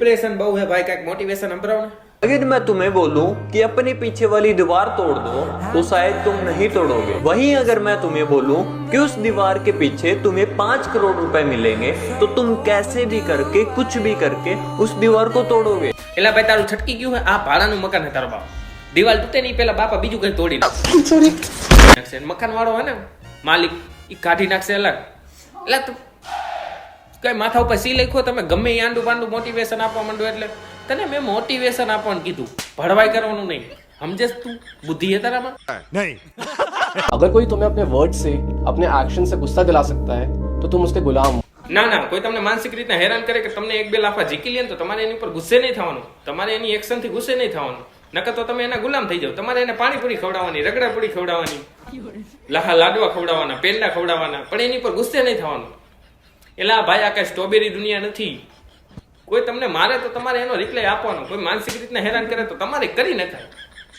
Depression बहु है भाई, का मोटिवेशन संभराओ ना। अगर मैं तुम्हें बोलूं कि अपने पीछे वाली दीवार तोड़ दो तो शायद तुम नहीं तोड़ोगे। वहीं अगर मैं तुम्हें बोलूं कि उस दीवार के पीछे तुम्हें 5 करोड़ रुपए मिलेंगे तो तुम कैसे भी करके कुछ भी करके उस दीवार को तोड़ोगे। एला भाई तारू छटकी क्यों है? आ भाड़ाનું મકાન है तारो बाप, दीवार तूटे नहीं पेला बापा बीजू कई तोड़ी नाखशे। मकान वाળો है ने मालिक ई काढी नाखशे अलग। एला તું કઈ માથા ઉપર સી લખ્યો તમે ગમે ઈ આંડું પાંડું મોટિવેશન આપવા માંડો એટલે તને મેં મોટિવેશન આપવાનું કીધું, ભડવાઈ કરવાનું નહીં, સમજેસ? તું બુદ્ધિ है તારામાં? नहीं। अगर कोई तुम्हें अपने वर्ड से अपने एक्शन से गुस्सा दिला सकता है तो तुम उसके गुलाम हो। ના ના, કોઈ તમને માનસિક રીતના હેરાન કરે કે તમને એક બે લાફા ઝીકી લે તો તમારે એની ઉપર ગુસ્સે નહીં થવાનું, તમારે એની એક્શનથી ગુસ્સે નહીં થવાનું, નકર તો તમે એના ગુલામ થઈ જાવ। તમારે એને પાણીપુરી ખવડાવવાની, રગડાપુરી ખવડાવવાની, લાડવા ખવડાવવાના, પેંડા ખવડાવવાના, પણ એની ઉપર ગુસ્સે નહીં થવાનું। એલા ભાઈ આ કઈ સ્ટ્રોબેરી દુનિયા નથી। કોઈ તમને મારે તો તમારે એનો રિપ્લાય આપવાનો, કોઈ માનસિક રીતના હેરાન કરે તો તમારે કરી નખાય।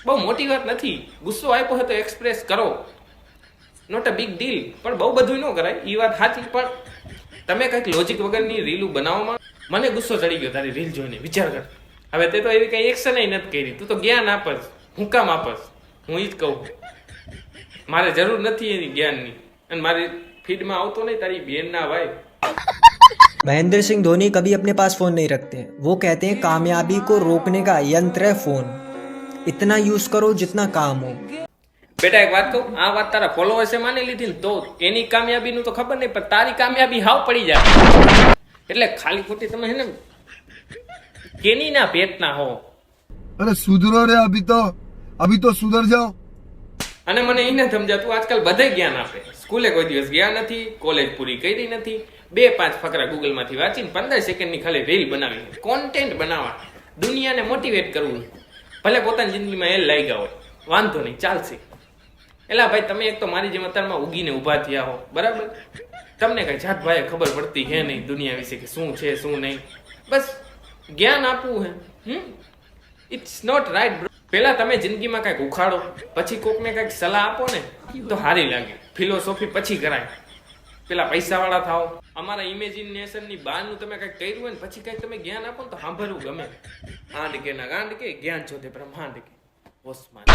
બહુ મોટી વાત નથી, ગુસ્સો આપ્યો હોય તો એક્સપ્રેસ કરો, નોટ અ બિગ ડીલ। પણ બહુ બધું ન કરાય એ વાત સાચી, પણ તમે કંઈક લોજિક વગરની રીલું બનાવવામાં મને ગુસ્સો ચડી ગયો તારી રીલ જોઈને। વિચાર કર, હવે તે તો એવી કઈ એક્શન નથી કરી, તું તો જ્ઞાન આપસ, હું કામ આપસ? હું ઈ જ કહું, મારે જરૂર નથી એની જ્ઞાનની, અને મારી ફીડમાં આવતો નહીં તારી બેનના ભાઈ। महेंद्र सिंह धोनी कभी अपने पास फोन नहीं रखते। वो कहते हैं कामयाबी को रोकने का यंत्र है फोन, इतना यूज करो जितना काम हो। बेटा एक बात कहूं, आ बात तारा फॉलोअर्से मानी लीधी ने तो एनी कामयाबीનું તો ખબર નહીં, પણ તારી કામયાબી હાવ પડી જાય। એટલે ખાલી ખોટી તમે હે ને કેની ના પેટના હો। अरे सुधरो रे, अभी तो सुधर जाओ। અને મને એને સમજાતું આજકાલ બધે જ્ઞાન આપે, સ્કૂલે કોઈ દિવસ ગયા નથી, કોલેજ પૂરી કરી નથી, 2-5 ફકરા ગૂગલ માંથી વાંચીને 15 સેકન્ડની ખાલી રીલ બનાવી, કોન્ટેન્ટ બનાવવા, દુનિયાને મોટિવેટ કરવું, ભલે પોતાની જિંદગીમાં એ લાગ્યા હોય, વાંધો નહીં, ચાલશે। એલા ભાઈ તમે એક તો મારી જેમ અત્યારમાં ઉગીને ઊભા થયા હો, બરાબર? તમને કઈ જાત ભાઈ ખબર પડતી હે નહીં દુનિયા વિશે કે શું છે શું નહીં, બસ જ્ઞાન આપવું હે। It's not right bro. પેલા તમે જિંદગીમાં કઈક ઉખાડો, પછી કોકને કઈક સલાહ આપો ને તો સારી લાગે, ફિલોસોફી પછી કરાય, પેલા પૈસા વાળા થાઓ। અમારા ઇમેજિનેશનની બહારનું તમે કઈક કર્યું હોય ને પછી કઈક તમે જ્ઞાન આપો ને તો સાંભળવું ગમે। આંડ કે ના ગાંડ કે જ્ઞાન જોતે બ્રહ્માંડ કે ઓસમાન।